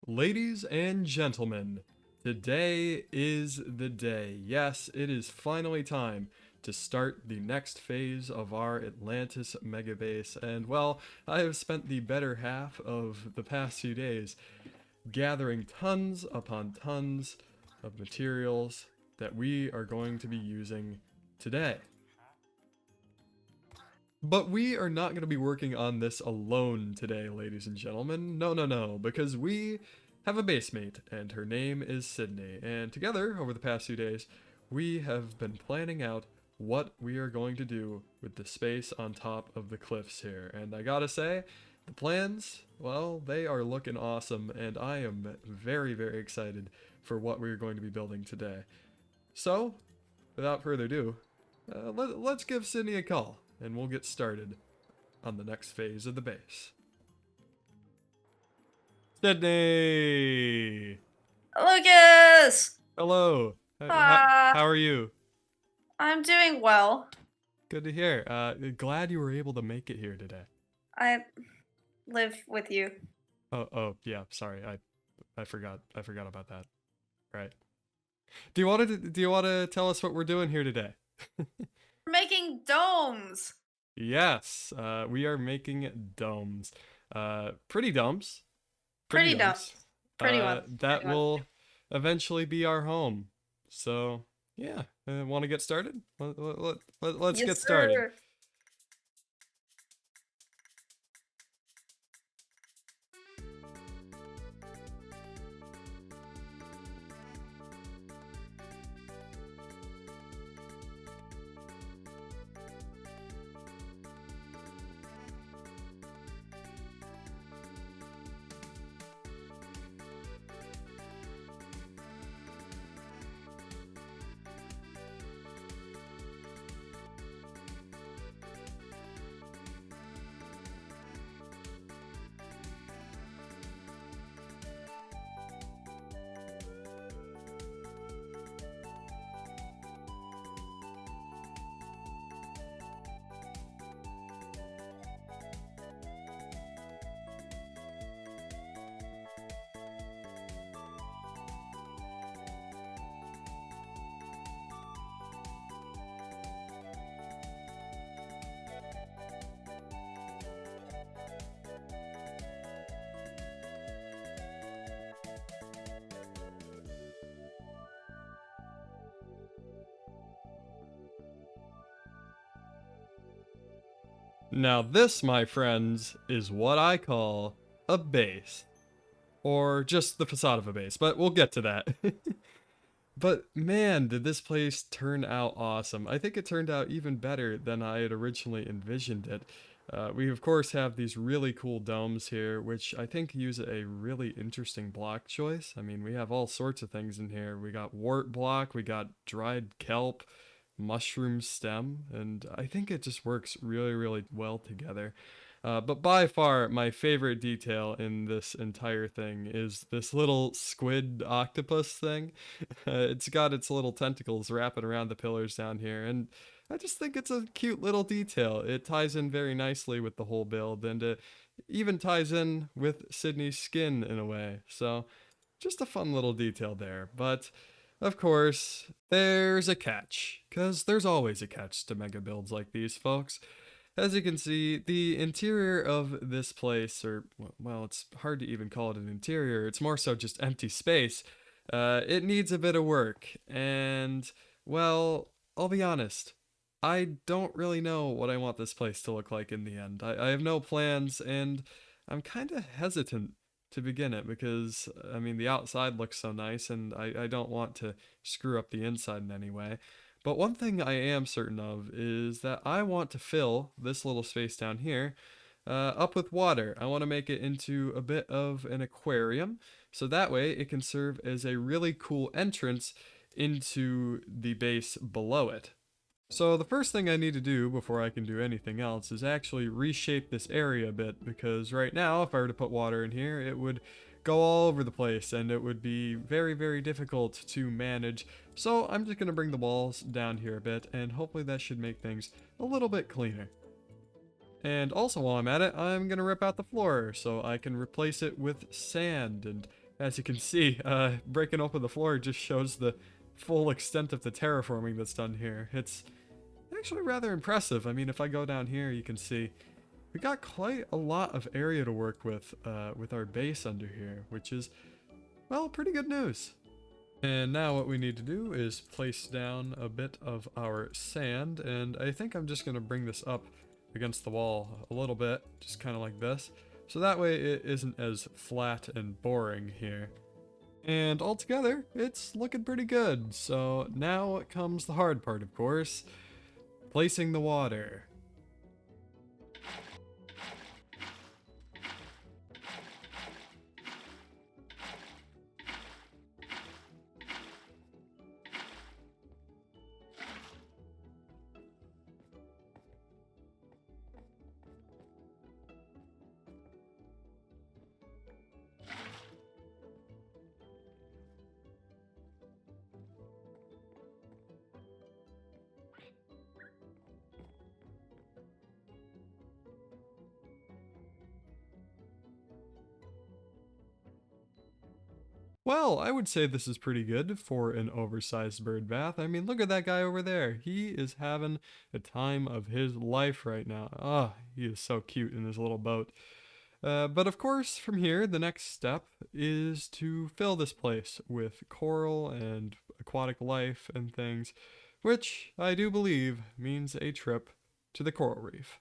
Ladies and gentlemen, today is the day. Yes, it is finally time to start the next phase of our Atlantis megabase. And well, I have spent the better half of the past few days gathering tons upon tons of materials that we are going to be using today. But we are not going to be working on this alone today, ladies and gentlemen. No, because we have a base mate, and her name is Sidney. And together, over the past few days, we have been planning out what we are going to do with the space on top of the cliffs here. And I gotta say, the plans, well, they are looking awesome, and I am very excited for what we're going to be building today. So, without further ado, let's give Sidney a call, and we'll get started on the next phase of the base. Sidney! Lucas! Hello! Ah, How are you? I'm doing well. Good to hear. Glad you were able to make it here today. I live with you. Yeah, sorry. I forgot about that. Right. Do you want to tell us what we're doing here today? We're making domes. Yes, we are making domes. Pretty domes. Pretty Pretty domes. domes. Pretty ones. That Pretty ones. will eventually be our home. So, yeah, want to get started? Let's Yes, get started. sir. Now this, my friends, is what I call a base. Or just the facade of a base, but we'll get to that. But man, did this place turn out awesome. I think it turned out even better than I had originally envisioned it. We of course have these really cool domes here, which I think use a really interesting block choice. I mean, we have all sorts of things in here. We got wart block, we got dried kelp, mushroom stem, and I think it just works really well together. But by far, my favorite detail in this entire thing is this little squid octopus thing. It's got its little tentacles wrapping around the pillars down here, and I just think it's a cute little detail. It ties in very nicely with the whole build, and it even ties in with Sidney's skin in a way. So, just a fun little detail there. But, of course, there's a catch, because there's always a catch to mega builds like these, folks. As you can see, the interior of this place, or, well, it's hard to even call it an interior, it's more so just empty space. It needs a bit of work, and, well, I'll be honest, I don't really know what I want this place to look like in the end. I have no plans, and I'm kind of hesitant to begin it because, I mean, the outside looks so nice, and I don't want to screw up the inside in any way. But one thing I am certain of is that I want to fill this little space down here up with water. I want to make it into a bit of an aquarium, so that way it can serve as a really cool entrance into the base below it. So the first thing I need to do before I can do anything else is actually reshape this area a bit, because right now if I were to put water in here it would go all over the place and it would be very difficult to manage. So I'm just going to bring the walls down here a bit, and hopefully that should make things a little bit cleaner. And also while I'm at it, I'm going to rip out the floor so I can replace it with sand and As you can see, breaking open the floor just shows the full extent of the terraforming that's done here. It's actually rather impressive. I mean, if I go down here, you can see we got quite a lot of area to work with our base under here, which is, well, pretty good news. And now what we need to do is place down a bit of our sand, and I think I'm just going to bring this up against the wall a little bit, just kind of like this, so that way it isn't as flat and boring here. And altogether, it's looking pretty good. So now comes the hard part, of course, placing the water. Well, I would say this is pretty good for an oversized bird bath. I mean, look at that guy over there. He is having the time of his life right now. Ah, he is so cute in his little boat. But of course, from here, the next step is to fill this place with coral and aquatic life and things, which I do believe means a trip to the coral reef.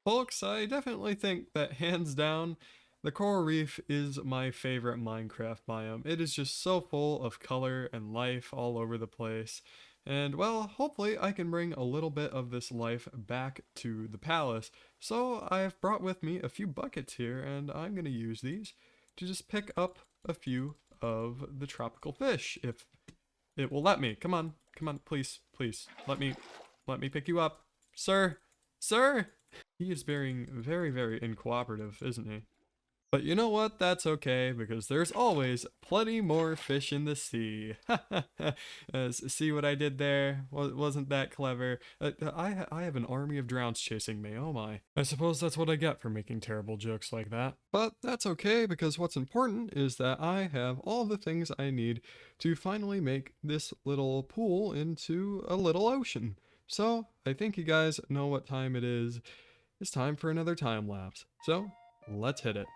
Folks, I definitely think that hands down, the coral reef is my favorite Minecraft biome. It is just so full of color and life all over the place. And well, hopefully I can bring a little bit of this life back to the palace. So I've brought with me a few buckets here, and I'm going to use these to just pick up a few of the tropical fish, if it will let me. Come on, please, let me pick you up. Sir, sir! He is being very, very uncooperative, isn't he? But you know what? That's okay, because there's always plenty more fish in the sea. See what I did there? Wasn't that clever? I have an army of drowns chasing me, oh my. I suppose that's what I get for making terrible jokes like that. But that's okay, because what's important is that I have all the things I need to finally make this little pool into a little ocean. So, I think you guys know what time it is. It's time for another time lapse. So, let's hit it.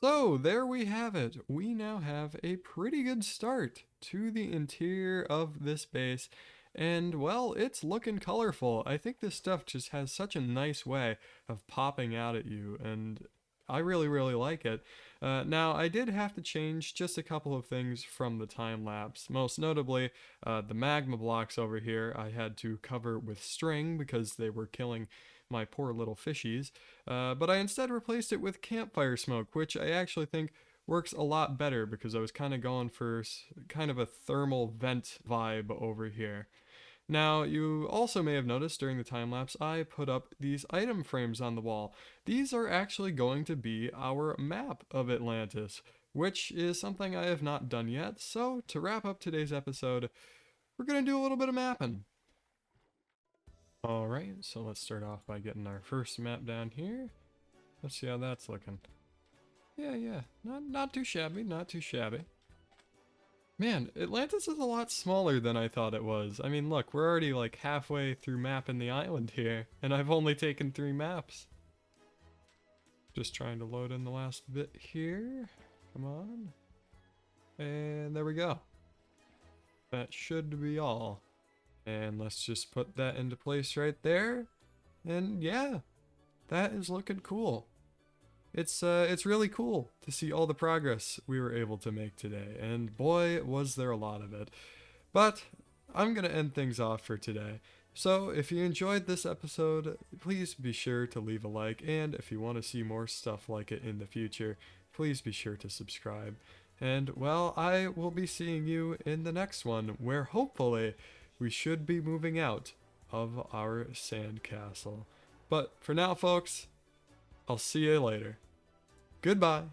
So there we have it. We now have a pretty good start to the interior of this base. And well, it's looking colorful. I think this stuff just has such a nice way of popping out at you, and I really, really like it. Now, I did have to change just a couple of things from the time lapse. Most notably, the magma blocks over here I had to cover with string because they were killing my poor little fishies. But I instead replaced it with campfire smoke, which I actually think works a lot better because I was kind of going for kind of a thermal vent vibe over here. Now, you also may have noticed during the time lapse I put up these item frames on the wall. These are actually going to be our map of Atlantis, which is something I have not done yet. So, to wrap up today's episode, we're gonna do a little bit of mapping. Alright, so let's start off by getting our first map down here. Let's see how that's looking. Yeah, not too shabby, not too shabby. Man, Atlantis is a lot smaller than I thought it was. I mean, look, we're already like halfway through mapping the island here, and I've only taken 3 maps. Just trying to load in the last bit here. Come on. And there we go. That should be all. And let's just put that into place right there. And yeah, that is looking cool. It's really cool to see all the progress we were able to make today, and boy was there a lot of it. But I'm gonna end things off for today. So if you enjoyed this episode, please be sure to leave a like, and if you want to see more stuff like it in the future, please be sure to subscribe. And well, I will be seeing you in the next one, where hopefully we should be moving out of our sandcastle. But for now, folks, I'll see you later. Goodbye.